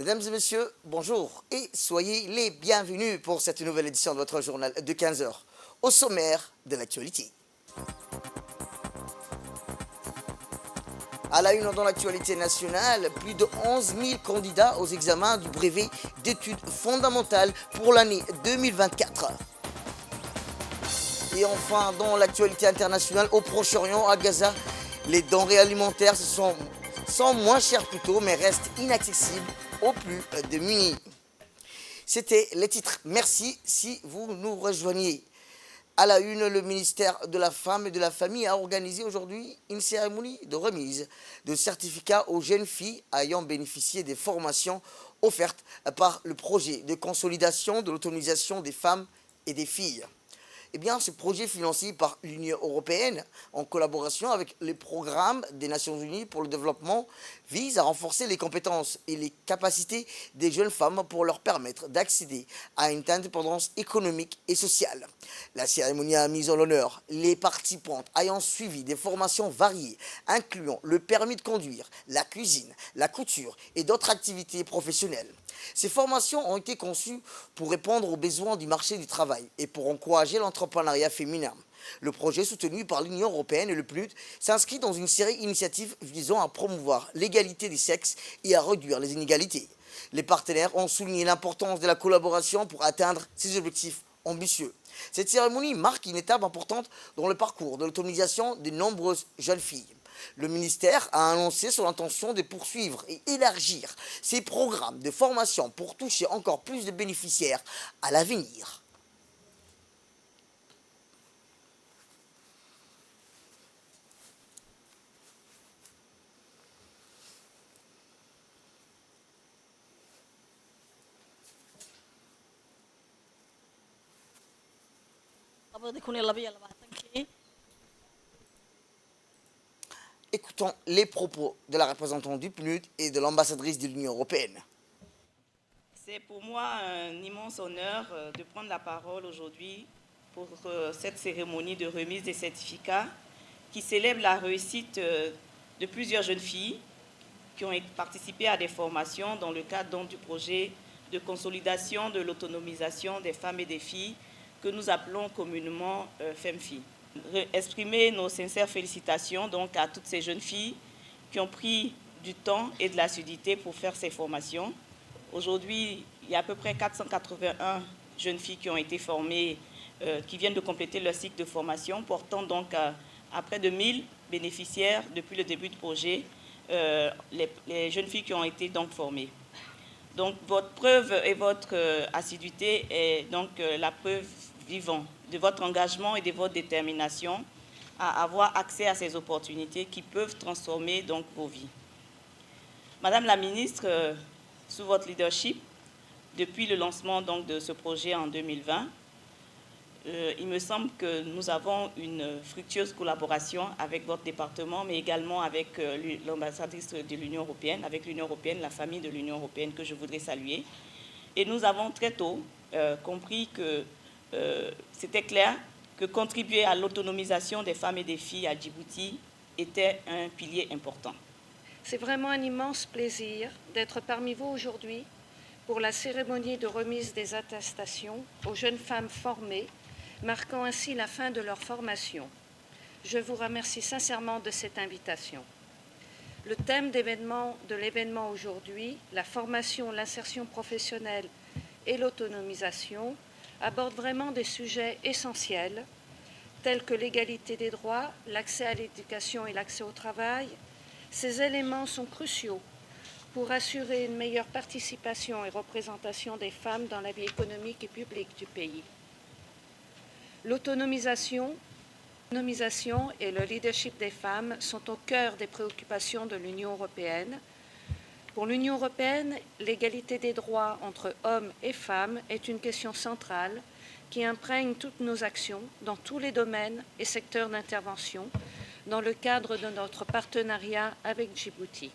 Mesdames et messieurs, bonjour et soyez les bienvenus pour cette nouvelle édition de votre journal de 15 heures. Au sommaire de l'actualité. À la une dans l'actualité nationale, plus de 11 000 candidats aux examens du brevet d'études fondamentales pour l'année 2024. Et enfin, dans l'actualité internationale, au Proche-Orient, à Gaza, les denrées alimentaires sont moins chères plutôt, mais restent inaccessibles aux plus démunis. C'était les titres. Merci si vous nous rejoignez. À la une, le ministère de la Femme et de la Famille a organisé aujourd'hui une cérémonie de remise de certificats aux jeunes filles ayant bénéficié des formations offertes par le projet de consolidation de l'autonomisation des femmes et des filles. Eh bien, ce projet financé par l'Union européenne, en collaboration avec les programmes des Nations Unies pour le développement, vise à renforcer les compétences et les capacités des jeunes femmes pour leur permettre d'accéder à une indépendance économique et sociale. La cérémonie a mis en l'honneur les participantes ayant suivi des formations variées, incluant le permis de conduire, la cuisine, la couture et d'autres activités professionnelles. Ces formations ont été conçues pour répondre aux besoins du marché du travail et pour encourager l'entrepreneuriat féminin. Le projet soutenu par l'Union européenne et le PNUD s'inscrit dans une série d'initiatives visant à promouvoir l'égalité des sexes et à réduire les inégalités. Les partenaires ont souligné l'importance de la collaboration pour atteindre ces objectifs ambitieux. Cette cérémonie marque une étape importante dans le parcours de l'autonomisation de nombreuses jeunes filles. Le ministère a annoncé son intention de poursuivre et élargir ses programmes de formation pour toucher encore plus de bénéficiaires à l'avenir. Écoutons les propos de la représentante du PNUD et de l'ambassadrice de l'Union européenne. C'est pour moi un immense honneur de prendre la parole aujourd'hui pour cette cérémonie de remise des certificats qui célèbre la réussite de plusieurs jeunes filles qui ont participé à des formations dans le cadre du projet de consolidation de l'autonomisation des femmes et des filles que nous appelons communément FEMFI. Exprimer nos sincères félicitations donc à toutes ces jeunes filles qui ont pris du temps et de l'assiduité pour faire ces formations. Aujourd'hui, il y a à peu près 481 jeunes filles qui ont été formées, qui viennent de compléter leur cycle de formation, portant donc à près de 1000 bénéficiaires depuis le début du projet, les jeunes filles qui ont été donc formées. Donc votre preuve et votre assiduité est donc la preuve vivante de votre engagement et de votre détermination à avoir accès à ces opportunités qui peuvent transformer donc vos vies. Madame la ministre, sous votre leadership, depuis le lancement donc de ce projet en 2020, il me semble que nous avons une fructueuse collaboration avec votre département, mais également avec l'ambassadrice de l'Union européenne, avec l'Union européenne, la famille de l'Union européenne que je voudrais saluer. Et nous avons très tôt compris que c'était clair que contribuer à l'autonomisation des femmes et des filles à Djibouti était un pilier important. C'est vraiment un immense plaisir d'être parmi vous aujourd'hui pour la cérémonie de remise des attestations aux jeunes femmes formées, marquant ainsi la fin de leur formation. Je vous remercie sincèrement de cette invitation. Le thème de l'événement aujourd'hui, la formation, l'insertion professionnelle et l'autonomisation, aborde vraiment des sujets essentiels tels que l'égalité des droits, l'accès à l'éducation et l'accès au travail. Ces éléments sont cruciaux pour assurer une meilleure participation et représentation des femmes dans la vie économique et publique du pays. L'autonomisation et le leadership des femmes sont au cœur des préoccupations de l'Union européenne. Pour l'Union européenne, l'égalité des droits entre hommes et femmes est une question centrale qui imprègne toutes nos actions dans tous les domaines et secteurs d'intervention dans le cadre de notre partenariat avec Djibouti.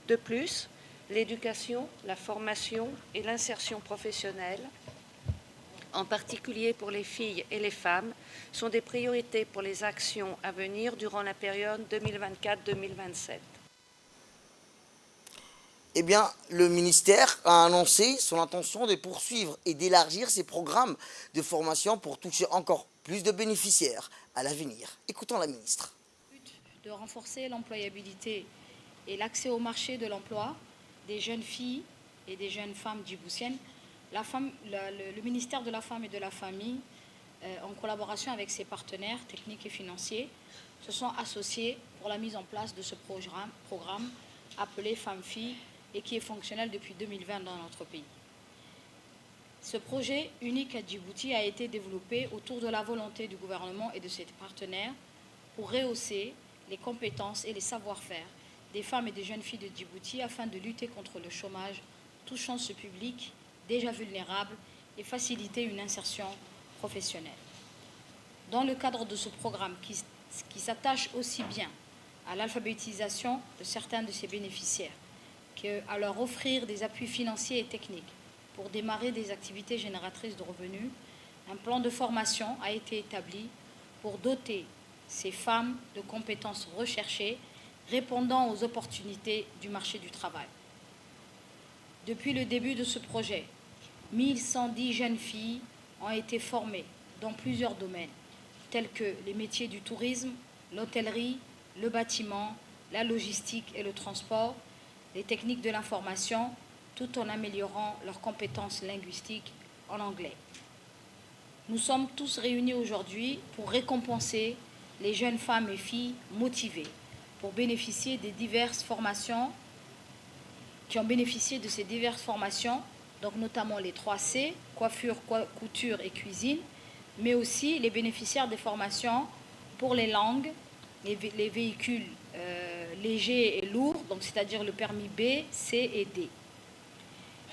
De plus, l'éducation, la formation et l'insertion professionnelle, en particulier pour les filles et les femmes, sont des priorités pour les actions à venir durant la période 2024-2027. eh bien, le ministère a annoncé son intention de poursuivre et d'élargir ses programmes de formation pour toucher encore plus de bénéficiaires à l'avenir. Écoutons la ministre. De renforcer l'employabilité et l'accès au marché de l'emploi des jeunes filles et des jeunes femmes djiboutiennes, le ministère de la Femme et de la Famille, en collaboration avec ses partenaires techniques et financiers, se sont associés pour la mise en place de ce programme appelé Femmes-Filles et qui est fonctionnel depuis 2020 dans notre pays. Ce projet unique à Djibouti a été développé autour de la volonté du gouvernement et de ses partenaires pour rehausser les compétences et les savoir-faire des femmes et des jeunes filles de Djibouti afin de lutter contre le chômage touchant ce public déjà vulnérable et faciliter une insertion professionnelle. Dans le cadre de ce programme qui s'attache aussi bien à l'alphabétisation de certains de ses bénéficiaires qu'à leur offrir des appuis financiers et techniques pour démarrer des activités génératrices de revenus, un plan de formation a été établi pour doter ces femmes de compétences recherchées répondant aux opportunités du marché du travail. Depuis le début de ce projet, 1110 jeunes filles ont été formées dans plusieurs domaines, tels que les métiers du tourisme, l'hôtellerie, le bâtiment, la logistique et le transport, les techniques de l'information, tout en améliorant leurs compétences linguistiques en anglais. Nous sommes tous réunis aujourd'hui pour récompenser les jeunes femmes et filles motivées pour bénéficier des diverses formations, qui ont bénéficié de ces diverses formations, donc notamment les 3C, coiffure, couture et cuisine, mais aussi les bénéficiaires des formations pour les langues, les véhicules légers et lourds, donc c'est-à-dire le permis B, C et D.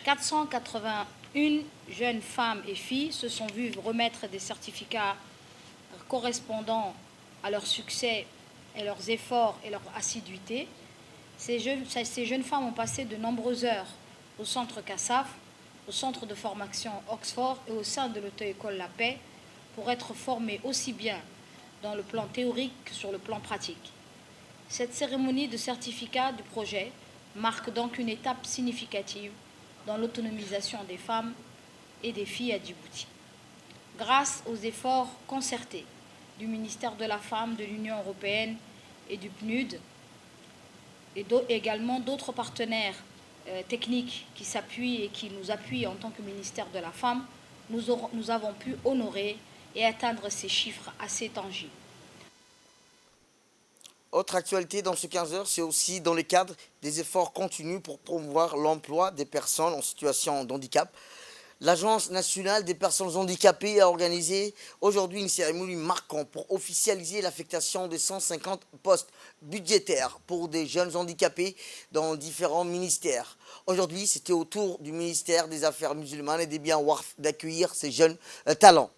481 jeunes femmes et filles se sont vues remettre des certificats correspondant à leur succès et leurs efforts et leur assiduité. Ces jeunes femmes ont passé de nombreuses heures au centre CASAF, au centre de formation Oxford et au sein de l'auto-école La Paix pour être formées aussi bien dans le plan théorique que sur le plan pratique. Cette cérémonie de certificat du projet marque donc une étape significative dans l'autonomisation des femmes et des filles à Djibouti. Grâce aux efforts concertés du ministère de la Femme, de l'Union européenne et du PNUD, et également d'autres partenaires techniques qui s'appuient et qui nous appuient en tant que ministère de la Femme, nous avons pu honorer et atteindre ces chiffres assez tangibles. Autre actualité dans ce 15 heures, c'est aussi dans le cadre des efforts continus pour promouvoir l'emploi des personnes en situation de handicap. L'Agence nationale des personnes handicapées a organisé aujourd'hui une cérémonie marquante pour officialiser l'affectation de 150 postes budgétaires pour des jeunes handicapés dans différents ministères. Aujourd'hui, c'était au tour du ministère des Affaires musulmanes et des biens Waqf d'accueillir ces jeunes talents.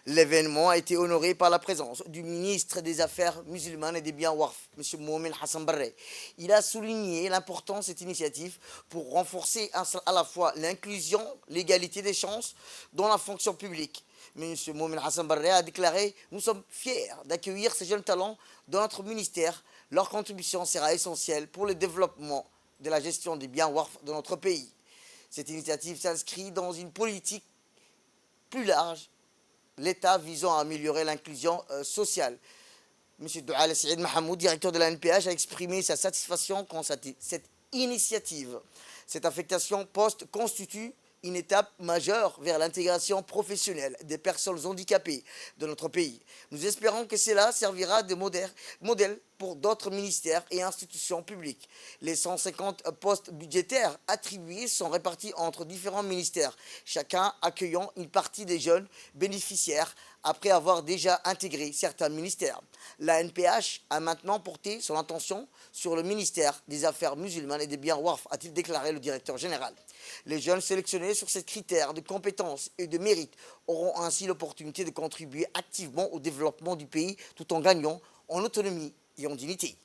L'événement a été honoré par la présence du ministre des Affaires musulmanes et des biens Waqf, M. Mohamed Hassan Barre. Il a souligné l'importance de cette initiative pour renforcer à la fois l'inclusion, l'égalité des chances dans la fonction publique. M. Mohamed Hassan Barre a déclaré « Nous sommes fiers d'accueillir ces jeunes talents dans notre ministère. Leur contribution sera essentielle pour le développement de la gestion des biens Waqf de notre pays. » Cette initiative s'inscrit dans une politique plus large, l'État visant à améliorer l'inclusion sociale. M. Doual Saïd Mahamoud, directeur de la NPH, a exprimé sa satisfaction quant à cette initiative. Cette affectation poste constitue une étape majeure vers l'intégration professionnelle des personnes handicapées de notre pays. Nous espérons que cela servira de modèle pour d'autres ministères et institutions publiques. Les 150 postes budgétaires attribués sont répartis entre différents ministères, chacun accueillant une partie des jeunes bénéficiaires après avoir déjà intégré certains ministères. La NPH a maintenant porté son attention sur le ministère des Affaires musulmanes et des biens Waqf, a-t-il déclaré le directeur général. Les jeunes sélectionnés sur ces critères de compétences et de mérite auront ainsi l'opportunité de contribuer activement au développement du pays tout en gagnant en autonomie et en dignité.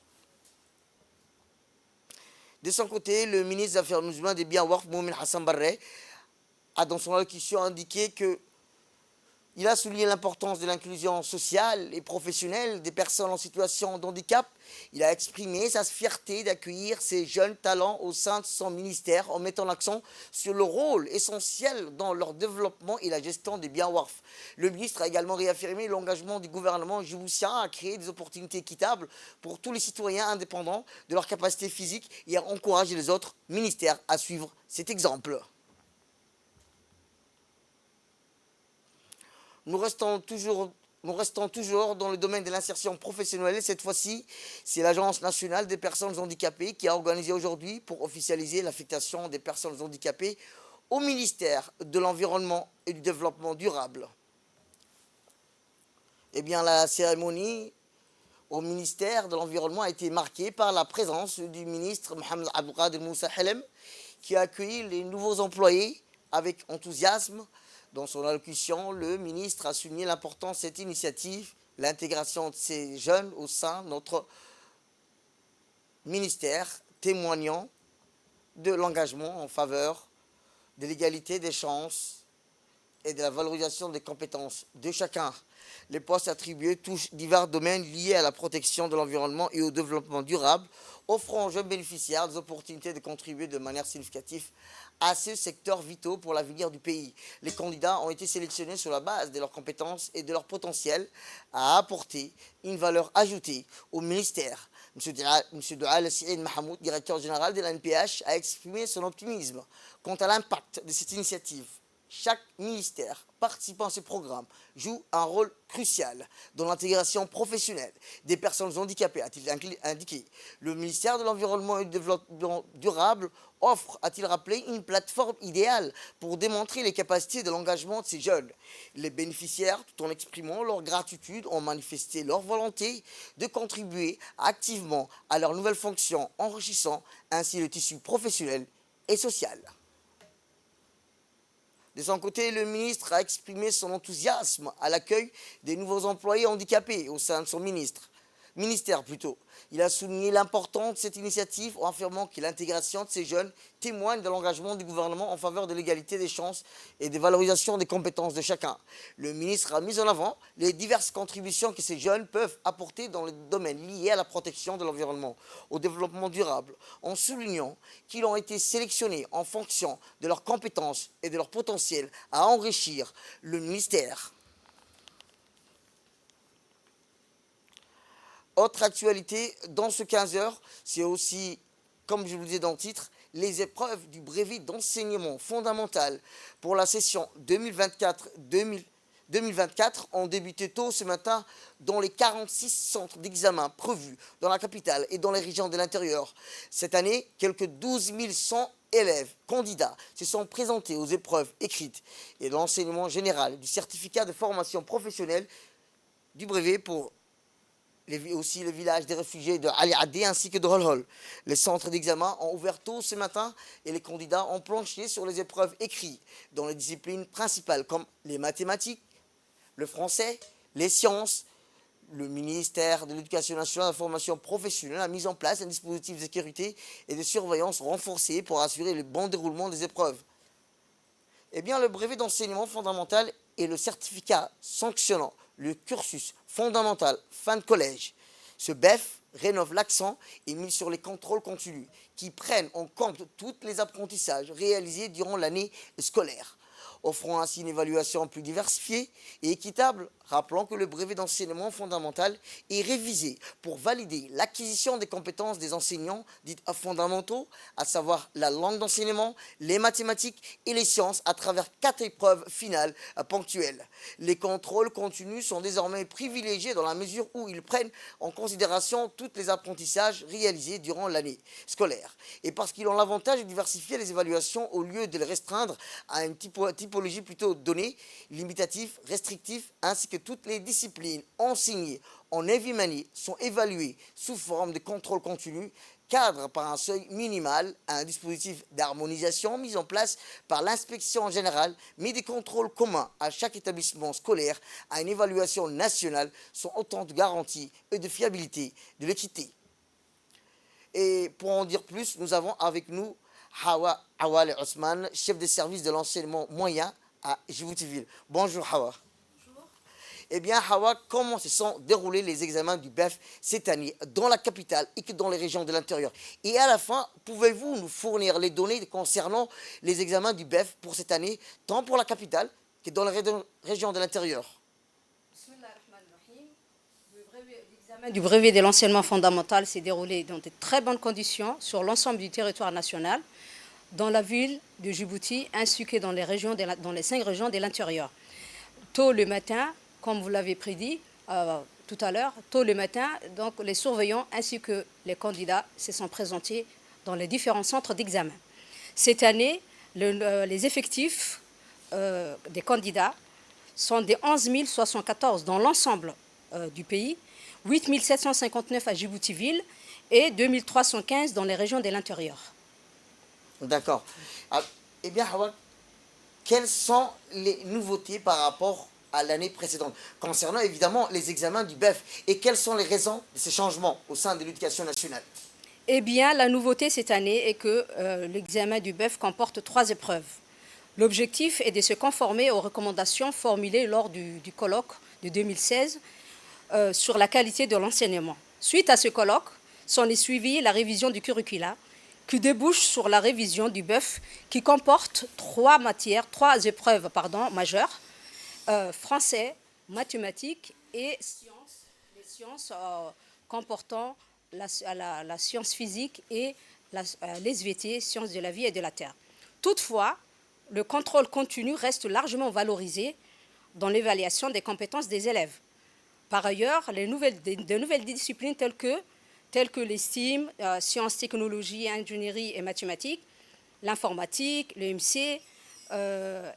De son côté, le ministre des Affaires musulmanes et des biens Waqf, Mohamed Hassan Barre, a dans son allocution indiqué que Il a souligné l'importance de l'inclusion sociale et professionnelle des personnes en situation de handicap. Il a exprimé sa fierté d'accueillir ces jeunes talents au sein de son ministère en mettant l'accent sur le rôle essentiel dans leur développement et la gestion des biens WARF. Le ministre a également réaffirmé l'engagement du gouvernement djiboutien à créer des opportunités équitables pour tous les citoyens indépendants de leur capacité physique et à encourager les autres ministères à suivre cet exemple. Nous restons toujours dans le domaine de l'insertion professionnelle. Cette fois-ci, c'est l'Agence nationale des personnes handicapées qui a organisé aujourd'hui pour officialiser l'affectation des personnes handicapées au ministère de l'Environnement et du Développement durable. Eh bien, la cérémonie au ministère de l'Environnement a été marquée par la présence du ministre Mohamed Abdelkader Moussa Helem, qui a accueilli les nouveaux employés avec enthousiasme. Dans son allocution, le ministre a souligné l'importance de cette initiative, l'intégration de ces jeunes au sein de notre ministère, témoignant de l'engagement en faveur de l'égalité des chances et de la valorisation des compétences de chacun. Les postes attribués touchent divers domaines liés à la protection de l'environnement et au développement durable, offrant aux jeunes bénéficiaires des opportunités de contribuer de manière significative à ces secteurs vitaux pour l'avenir du pays. Les candidats ont été sélectionnés sur la base de leurs compétences et de leur potentiel à apporter une valeur ajoutée au ministère. M. Doual Saïd Mahamoud, directeur général de l'ANPH, a exprimé son optimisme quant à l'impact de cette initiative. Chaque ministère participant à ce programme joue un rôle crucial dans l'intégration professionnelle des personnes handicapées, a-t-il indiqué. Le ministère de l'Environnement et du Développement durable offre, a-t-il rappelé, une plateforme idéale pour démontrer les capacités de l'engagement de ces jeunes. Les bénéficiaires, tout en exprimant leur gratitude, ont manifesté leur volonté de contribuer activement à leurs nouvelles fonctions, enrichissant ainsi le tissu professionnel et social. De son côté, le ministre a exprimé son enthousiasme à l'accueil des nouveaux employés handicapés au sein de son ministère. Il a souligné l'importance de cette initiative en affirmant que l'intégration de ces jeunes témoigne de l'engagement du gouvernement en faveur de l'égalité des chances et de valorisation des compétences de chacun. Le ministre a mis en avant les diverses contributions que ces jeunes peuvent apporter dans les domaines liés à la protection de l'environnement, au développement durable, en soulignant qu'ils ont été sélectionnés en fonction de leurs compétences et de leur potentiel à enrichir le ministère. Autre actualité, dans ce 15 heures, c'est aussi, comme je vous le disais dans le titre, les épreuves du brevet d'enseignement fondamental pour la session 2024 ont débuté tôt ce matin dans les 46 centres d'examen prévus dans la capitale et dans les régions de l'intérieur. Cette année, quelques 12 100 élèves candidats se sont présentés aux épreuves écrites et de l'enseignement général du certificat de formation professionnelle du brevet pour aussi le village des réfugiés de Ali Adé ainsi que de Holhol. Les centres d'examen ont ouvert tôt ce matin et les candidats ont planché sur les épreuves écrites dans les disciplines principales comme les mathématiques, le français, les sciences. Le ministère de l'Éducation nationale et de la formation professionnelle a mis en place un dispositif de sécurité et de surveillance renforcé pour assurer le bon déroulement des épreuves. Eh bien, le brevet d'enseignement fondamental et le certificat sanctionnant le cursus fondamental fin de collège. Ce BEF rénove l'accent et mise sur les contrôles continus qui prennent en compte tous les apprentissages réalisés durant l'année scolaire, offrant ainsi une évaluation plus diversifiée et équitable. Rappelons que le brevet d'enseignement fondamental est révisé pour valider l'acquisition des compétences des enseignants dites fondamentaux, à savoir la langue d'enseignement, les mathématiques et les sciences à travers 4 épreuves finales ponctuelles. Les contrôles continus sont désormais privilégiés dans la mesure où ils prennent en considération tous les apprentissages réalisés durant l'année scolaire. Et parce qu'ils ont l'avantage de diversifier les évaluations au lieu de les restreindre à une typologie plutôt donnée, limitative, restrictive, ainsi que toutes les disciplines enseignées en 9e année sont évaluées sous forme de contrôle continu, cadre par un seuil minimal à un dispositif d'harmonisation mis en place par l'inspection générale, mais des contrôles communs à chaque établissement scolaire à une évaluation nationale sont autant de garanties et de fiabilité de l'équité. Et pour en dire plus, nous avons avec nous Hawa Awal Ousmane, chef des services de l'enseignement moyen à Djibouti-Ville. Bonjour Hawa. Bonjour. Eh bien, Hawa, comment se sont déroulés les examens du BEF cette année dans la capitale et que dans les régions de l'intérieur? Et à la fin, pouvez-vous nous fournir les données concernant les examens du BEF pour cette année, tant pour la capitale que dans les régions de l'intérieur? L'examen du brevet de l'enseignement fondamental s'est déroulé dans de très bonnes conditions sur l'ensemble du territoire national, dans la ville de Djibouti ainsi que dans les 5 régions de l'intérieur. Tôt le matin, comme vous l'avez prédit tout à l'heure, tôt le matin, donc les surveillants ainsi que les candidats se sont présentés dans les différents centres d'examen. Cette année, les effectifs des candidats sont de 11 074 dans l'ensemble du pays, 8 759 à Djibouti-Ville et 2 315 dans les régions de l'intérieur. D'accord. Eh bien, Hawa, quelles sont les nouveautés par rapport à l'année précédente, concernant évidemment les examens du BEF, et quelles sont les raisons de ces changements au sein de l'éducation nationale? Eh bien, la nouveauté cette année est que l'examen du BEF comporte 3 épreuves. L'objectif est de se conformer aux recommandations formulées lors du colloque de 2016 sur la qualité de l'enseignement. Suite à ce colloque, s'en est suivi la révision du curricula, qui débouche sur la révision du BEF, qui comporte 3 épreuves majeures, français, mathématiques et sciences, les sciences comportant la science physique et les SVT, sciences de la vie et de la terre. Toutefois, le contrôle continu reste largement valorisé dans l'évaluation des compétences des élèves. Par ailleurs, de nouvelles disciplines telles que l'estime, sciences, technologies, ingénierie et mathématiques, l'informatique, l'EMC,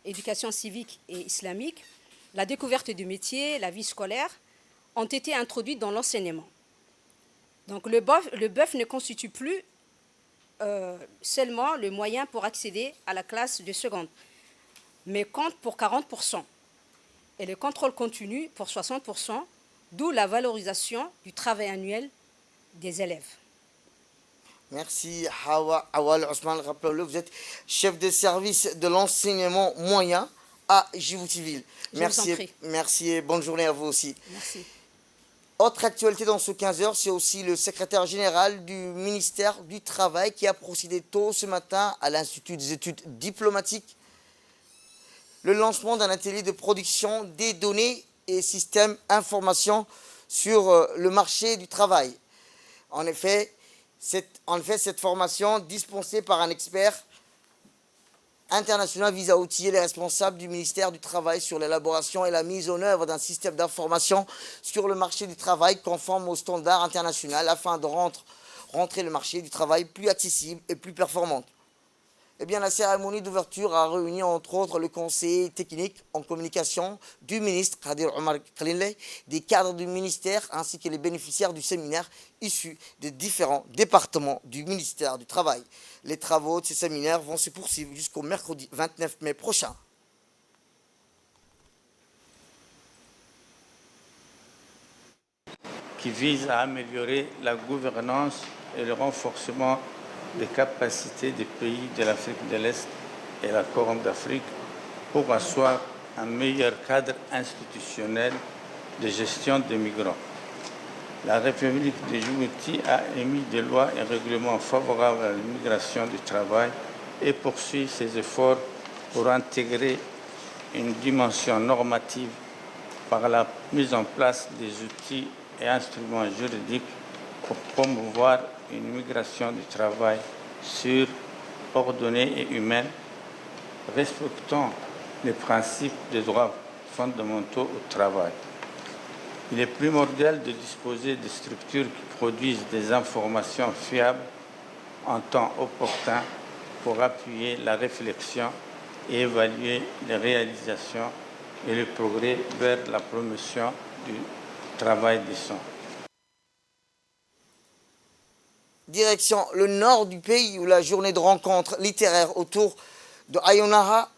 éducation civique et islamique, la découverte du métier, la vie scolaire, ont été introduites dans l'enseignement. Donc le BEF ne constitue plus seulement le moyen pour accéder à la classe de seconde, mais compte pour 40%, et le contrôle continu pour 60%, d'où la valorisation du travail annuel des élèves. Merci Hawa Awal Ousmane. Rappelons-le, vous êtes chef de service de l'enseignement moyen à Djibouti-Ville. Merci et bonne journée à vous aussi. Merci. Autre actualité dans ce 15h, c'est aussi le secrétaire général du ministère du Travail qui a procédé tôt ce matin à l'Institut des études diplomatiques le lancement d'un atelier de production des données et systèmes information sur le marché du travail. En effet, cette formation dispensée par un expert international vise à outiller les responsables du ministère du Travail sur l'élaboration et la mise en œuvre d'un système d'information sur le marché du travail conforme aux standards internationaux afin de rentrer le marché du travail plus accessible et plus performant. Eh bien, la cérémonie d'ouverture a réuni entre autres le conseiller technique en communication du ministre Kadir Omar Khalileh, des cadres du ministère ainsi que les bénéficiaires du séminaire issus des différents départements du ministère du Travail. Les travaux de ces séminaires vont se poursuivre jusqu'au mercredi 29 mai prochain. Qui vise à améliorer la gouvernance et le renforcement des capacités des pays de l'Afrique de l'Est et la Corne d'Afrique pour asseoir un meilleur cadre institutionnel de gestion des migrants. La République de Djibouti a émis des lois et règlements favorables à l'immigration du travail et poursuit ses efforts pour intégrer une dimension normative par la mise en place des outils et instruments juridiques pour promouvoir une migration du travail sûre, ordonnée et humaine, respectant les principes des droits fondamentaux au travail. Il est primordial de disposer de structures qui produisent des informations fiables en temps opportun pour appuyer la réflexion et évaluer les réalisations et le progrès vers la promotion du travail décent. Direction le nord du pays où la journée de rencontre littéraire autour de Ayonaha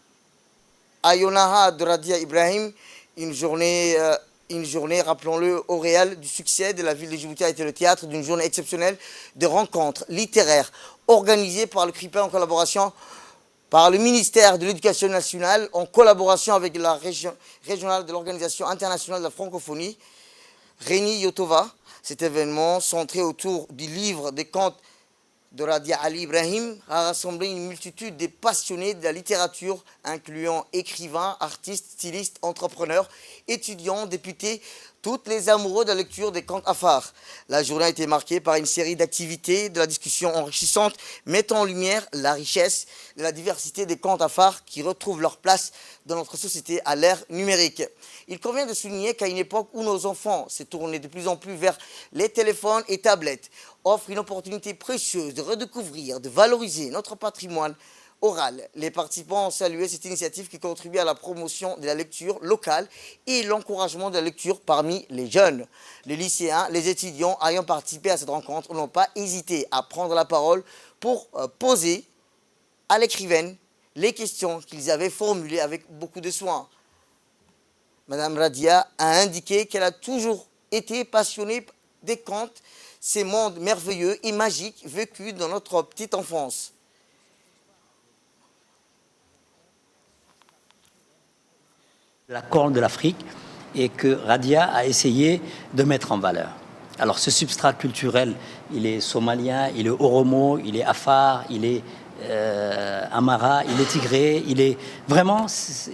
de Radia Ibrahim, une journée, rappelons-le, auréale du succès de la ville de Djibouti, a été le théâtre d'une journée exceptionnelle de rencontres littéraires organisée par le CRIPA en collaboration par le ministère de l'Éducation nationale en collaboration avec la région régionale de l'Organisation internationale de la francophonie, Réni Yotova. Cet événement, centré autour du livre des contes de Radia Ali Ibrahim, a rassemblé une multitude de passionnés de la littérature, incluant écrivains, artistes, stylistes, entrepreneurs, étudiants, députés, toutes les amoureux de la lecture des contes Afar. La journée a été marquée par une série d'activités, de la discussion enrichissante, mettant en lumière la richesse et la diversité des contes Afar qui retrouvent leur place dans notre société à l'ère numérique. Il convient de souligner qu'à une époque où nos enfants se tournaient de plus en plus vers les téléphones et tablettes, offre une opportunité précieuse de redécouvrir, de valoriser notre patrimoine oral. Les participants ont salué cette initiative qui contribue à la promotion de la lecture locale et l'encouragement de la lecture parmi les jeunes. Les lycéens, les étudiants ayant participé à cette rencontre n'ont pas hésité à prendre la parole pour poser à l'écrivaine les questions qu'ils avaient formulées avec beaucoup de soin. Madame Radia a indiqué qu'elle a toujours été passionnée des contes, ces mondes merveilleux et magiques vécus dans notre petite enfance. La Corne de l'Afrique et que Radia a essayé de mettre en valeur. Alors ce substrat culturel, il est somalien, il est oromo, il est afar, il est amara, il est tigré, il est vraiment...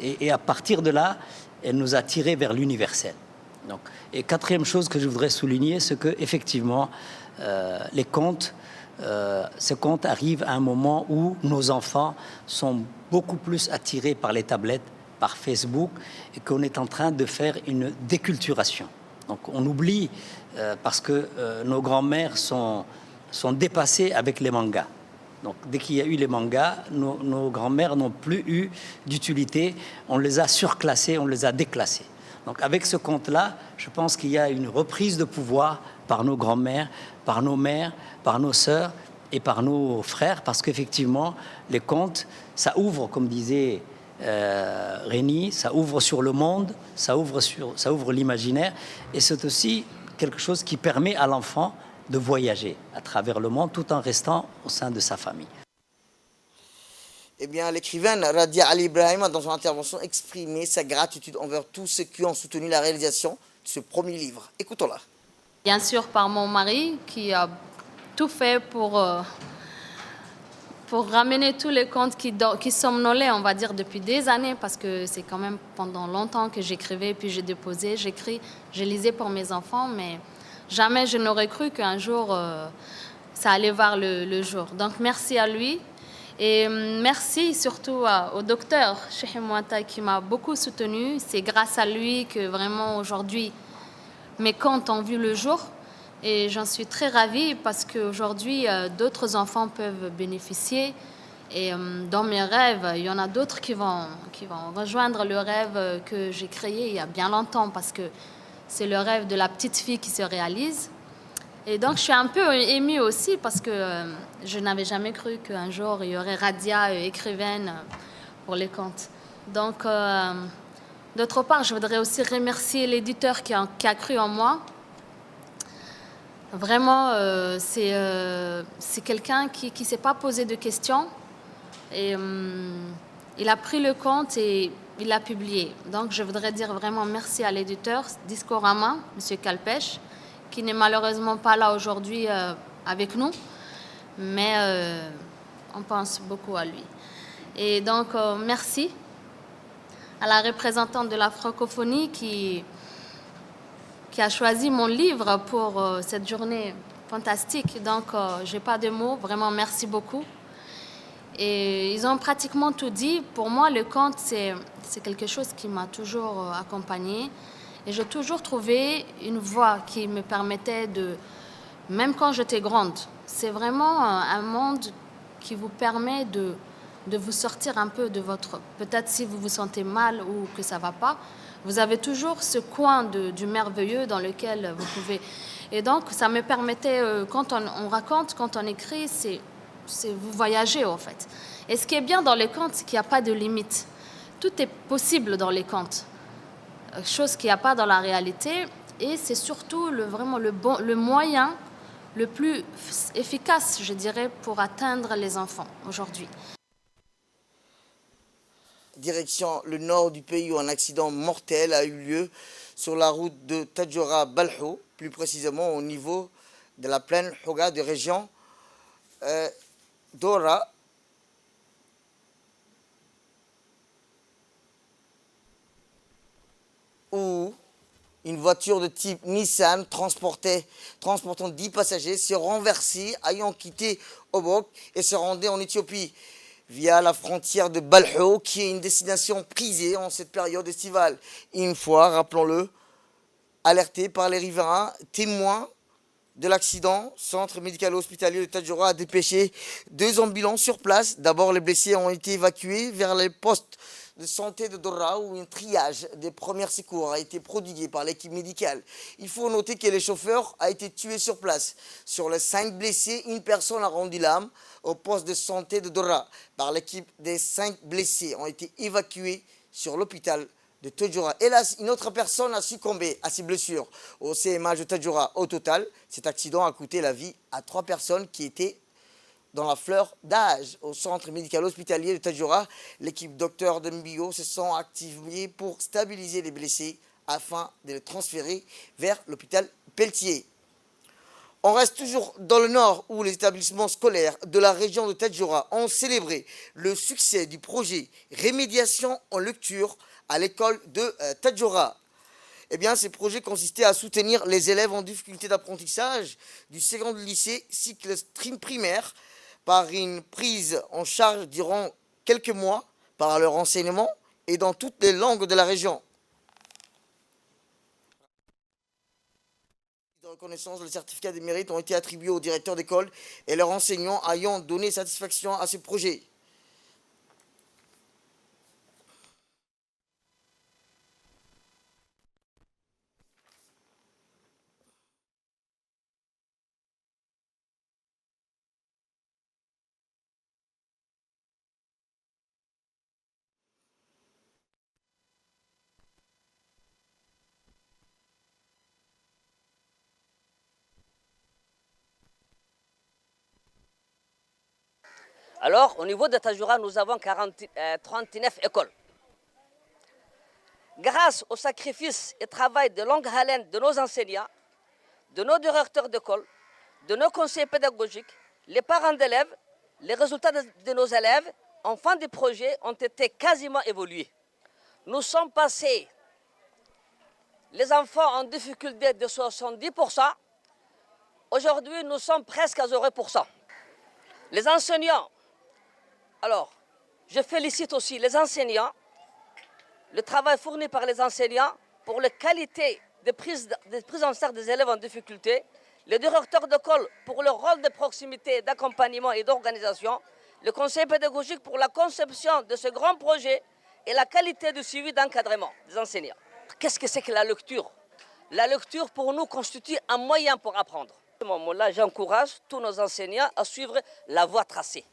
Et à partir de là, elle nous a tirés vers l'universel. Donc, et quatrième chose que je voudrais souligner, c'est que effectivement, les contes, ce conte arrive à un moment où nos enfants sont beaucoup plus attirés par les tablettes, par Facebook, et qu'on est en train de faire une déculturation. Donc on oublie, parce que nos grands-mères sont dépassées avec les mangas. Donc dès qu'il y a eu les mangas, nos grands-mères n'ont plus eu d'utilité, on les a surclassées, on les a déclassées. Donc avec ce conte-là, je pense qu'il y a une reprise de pouvoir par nos grands-mères, par nos mères, par nos sœurs et par nos frères, parce qu'effectivement, les contes, ça ouvre, comme disait Réni, ça ouvre sur le monde, ça ouvre l'imaginaire, et c'est aussi quelque chose qui permet à l'enfant de voyager à travers le monde tout en restant au sein de sa famille. Eh bien, l'écrivaine Radia Ali Ibrahim a dans son intervention exprimé sa gratitude envers tous ceux qui ont soutenu la réalisation de ce premier livre. Écoutons-la. Bien sûr par mon mari qui a tout fait pour ramener tous les contes qui somnolaient, on va dire, depuis des années, parce que c'est quand même pendant longtemps que j'écrivais, puis j'ai déposé, j'écris, je lisais pour mes enfants, mais jamais je n'aurais cru qu'un jour, ça allait voir le jour. Donc, merci à lui. Et merci surtout au docteur Cheikh Mouata qui m'a beaucoup soutenue. C'est grâce à lui que vraiment aujourd'hui, mes contes ont vu le jour. Et j'en suis très ravie parce qu'aujourd'hui, d'autres enfants peuvent bénéficier. Et dans mes rêves, il y en a d'autres qui vont rejoindre le rêve que j'ai créé il y a bien longtemps, parce que c'est le rêve de la petite fille qui se réalise. Et donc, je suis un peu émue aussi parce que je n'avais jamais cru qu'un jour, il y aurait Radia, écrivaine, pour les contes. Donc, d'autre part, je voudrais aussi remercier l'éditeur qui a cru en moi. Vraiment, c'est quelqu'un qui ne s'est pas posé de questions. Et il a pris le conte et il l'a publié. Donc, je voudrais dire vraiment merci à l'éditeur Discorama, M. Kalpesh, qui n'est malheureusement pas là aujourd'hui avec nous, mais on pense beaucoup à lui. Et donc, merci à la représentante de la francophonie qui a choisi mon livre pour cette journée fantastique. Donc, je n'ai pas de mots, vraiment merci beaucoup. Et ils ont pratiquement tout dit. Pour moi, le conte, c'est quelque chose qui m'a toujours accompagnée. Et j'ai toujours trouvé une voie qui me permettait même quand j'étais grande, c'est vraiment un monde qui vous permet de vous sortir un peu de votre... Peut-être si vous vous sentez mal ou que ça ne va pas, vous avez toujours ce coin du merveilleux dans lequel vous pouvez... Et donc, ça me permettait, quand on raconte, quand on écrit, c'est vous voyagez, en fait. Et ce qui est bien dans les contes, c'est qu'il n'y a pas de limite. Tout est possible dans les contes. Chose qu'il n'y a pas dans la réalité, et c'est surtout vraiment le moyen le plus efficace, je dirais, pour atteindre les enfants aujourd'hui. direction le nord du pays où un accident mortel a eu lieu sur la route de Tadjoura-Balhou, plus précisément au niveau de la plaine Houga de région Dora. Où une voiture de type Nissan transportant 10 passagers s'est renversée, ayant quitté Obok et se rendait en Éthiopie via la frontière de Balhou, qui est une destination prisée en cette période estivale. Une fois, rappelons-le, alerté par les riverains, témoins de l'accident, centre médical-hospitalier de Tadjoura a dépêché 2 ambulances sur place. D'abord, les blessés ont été évacués vers les postes de santé de Dora, où un triage des premiers secours a été prodigué par l'équipe médicale. Il faut noter que le chauffeur a été tué sur place. Sur les 5 blessés, une personne a rendu l'âme au poste de santé de Dora. Par l'équipe, des 5 blessés ont été évacués sur l'hôpital de Tadjoura. Hélas, une autre personne a succombé à ses blessures au CMH de Tadjoura. Au total, cet accident a coûté la vie à 3 personnes qui étaient dans la fleur d'âge. Au centre médical-hospitalier de Tadjoura, l'équipe docteur de Mbio se sont activés pour stabiliser les blessés afin de les transférer vers l'hôpital Pelletier. On reste toujours dans le nord où les établissements scolaires de la région de Tadjoura ont célébré le succès du projet Rémédiation en lecture à l'école de Tadjoura. Eh bien, ces projets consistaient à soutenir les élèves en difficulté d'apprentissage du second lycée cycle stream primaire par une prise en charge durant quelques mois par leur enseignement et dans toutes les langues de la région. De reconnaissance, les certificats de mérite ont été attribués aux directeurs d'école et leurs enseignants ayant donné satisfaction à ce projet. Alors, au niveau de Tadjoura, nous avons 39 écoles. Grâce au sacrifice et travail de longue haleine de nos enseignants, de nos directeurs d'école, de nos conseillers pédagogiques, les parents d'élèves, les résultats de nos élèves en fin de projet ont été quasiment évolués. Nous sommes passés, les enfants en difficulté de 70%, aujourd'hui nous sommes presque à 0%. Les enseignants, alors je félicite aussi les enseignants, le travail fourni par les enseignants pour la qualité de prise en charge des élèves en difficulté, les directeurs d'école pour leur rôle de proximité, d'accompagnement et d'organisation, le conseil pédagogique pour la conception de ce grand projet et la qualité de suivi d'encadrement des enseignants. Qu'est-ce que c'est que la lecture? La lecture pour nous constitue un moyen pour apprendre. À ce moment-là, j'encourage tous nos enseignants à suivre la voie tracée.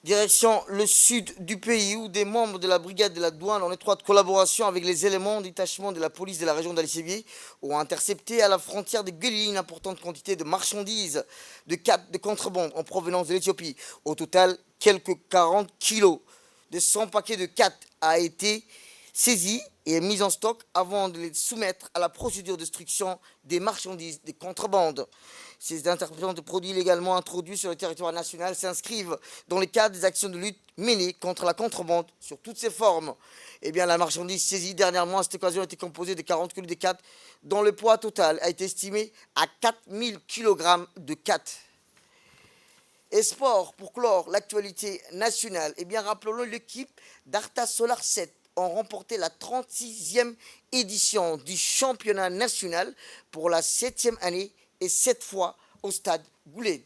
Direction le sud du pays où des membres de la brigade de la douane en étroite collaboration avec les éléments de détachement de la police de la région d'Ali-Sébié ont intercepté à la frontière de Gueli une importante quantité de marchandises de contrebande en provenance de l'Éthiopie. Au total, quelques 40 kilos de 100 paquets de 4 a été saisis et mis en stock avant de les soumettre à la procédure destruction des marchandises de contrebande. Ces interprétations de produits illégalement introduits sur le territoire national s'inscrivent dans le cadre des actions de lutte menées contre la contrebande sur toutes ses formes. Eh bien, la marchandise saisie dernièrement à cette occasion était composée de 40 kg de 4, dont le poids total a été estimé à 4000 kg de 4. Et sport, pour clore l'actualité nationale, eh bien, rappelons-le, l'équipe d'Arta Solar 7 ont remporté la 36e édition du championnat national pour la 7e année et 7 fois au stade Goulet.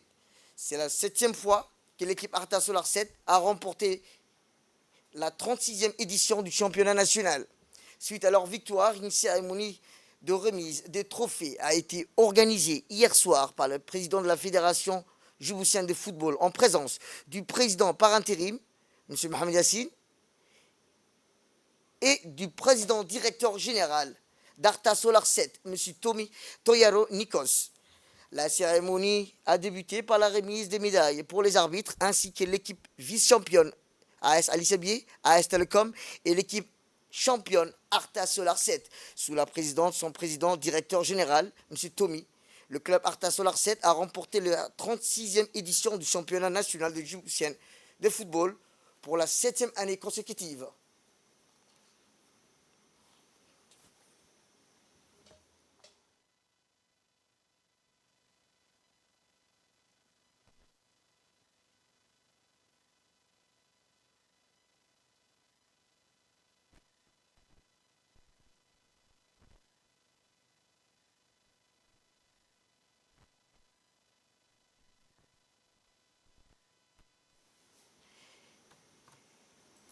C'est la 7e fois que l'équipe Arta Solar 7 a remporté la 36e édition du championnat national. Suite à leur victoire, une cérémonie de remise des trophées a été organisée hier soir par le président de la Fédération djiboutienne de football en présence du président par intérim, M. Mohamed Yassine, et du président directeur général d'Arta Solar 7, M. Tommy Toyaro Nikos. La cérémonie a débuté par la remise des médailles pour les arbitres ainsi que l'équipe vice-championne AS Ali Sabié, AS Telecom et l'équipe championne Arta Solar 7. Sous la présidente, son président, directeur général, M. Tommy, le club Arta Solar 7 a remporté la 36e édition du championnat national de djiboutienne de football pour la 7e année consécutive.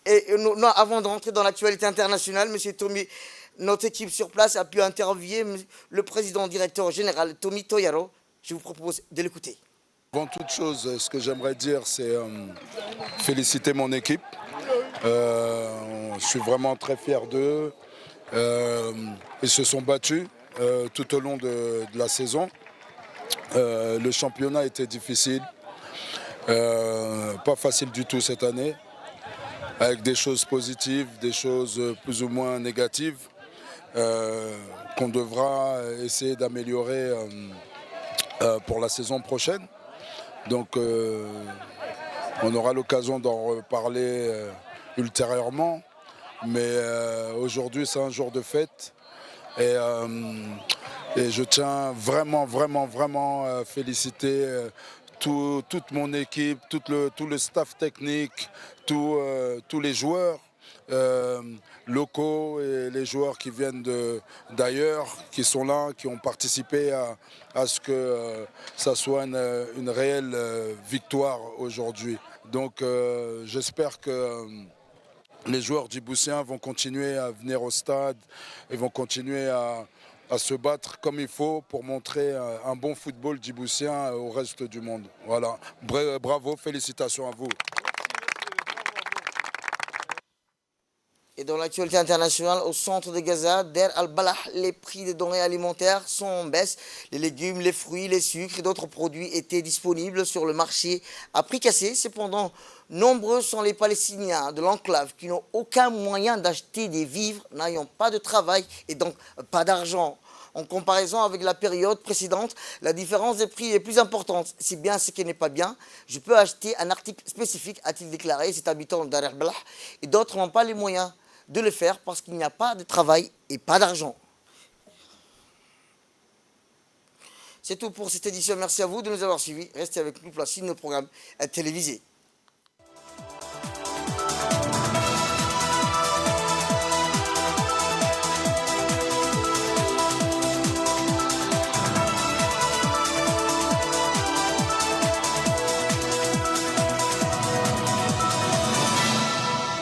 Et non, avant de rentrer dans l'actualité internationale, M. Tommy, notre équipe sur place a pu interviewer le président directeur général, Tommy Toyaro. Je vous propose de l'écouter. Avant toute chose, ce que j'aimerais dire, c'est féliciter mon équipe. Je suis vraiment très fier d'eux. Ils se sont battus tout au long de la saison. Le championnat était difficile, pas facile du tout cette année, avec des choses positives, des choses plus ou moins négatives qu'on devra essayer d'améliorer pour la saison prochaine. Donc on aura l'occasion d'en reparler ultérieurement, mais aujourd'hui c'est un jour de fête et je tiens vraiment à féliciter toute mon équipe, tout le staff technique, tous les joueurs locaux et les joueurs qui viennent d'ailleurs, qui sont là, qui ont participé à ce que ça soit une réelle victoire aujourd'hui. Donc j'espère que les joueurs djiboutiens vont continuer à venir au stade et vont continuer à se battre comme il faut pour montrer un bon football djiboutien au reste du monde. Voilà. Bravo, félicitations à vous. Et dans l'actualité internationale, au centre de Gaza, Der al-Balah, les prix des denrées alimentaires sont en baisse. Les légumes, les fruits, les sucres et d'autres produits étaient disponibles sur le marché à prix cassé. Cependant, nombreux sont les Palestiniens de l'enclave qui n'ont aucun moyen d'acheter des vivres, n'ayant pas de travail et donc pas d'argent. En comparaison avec la période précédente, la différence des prix est plus importante. C'est bien ce qui n'est pas bien. Je peux acheter un article spécifique, a-t-il déclaré, cet habitant de Dar al-Balah, et d'autres n'ont pas les moyens de le faire parce qu'il n'y a pas de travail et pas d'argent. C'est tout pour cette édition. Merci à vous de nous avoir suivis. Restez avec nous pour la suite de nos programmes télévisés.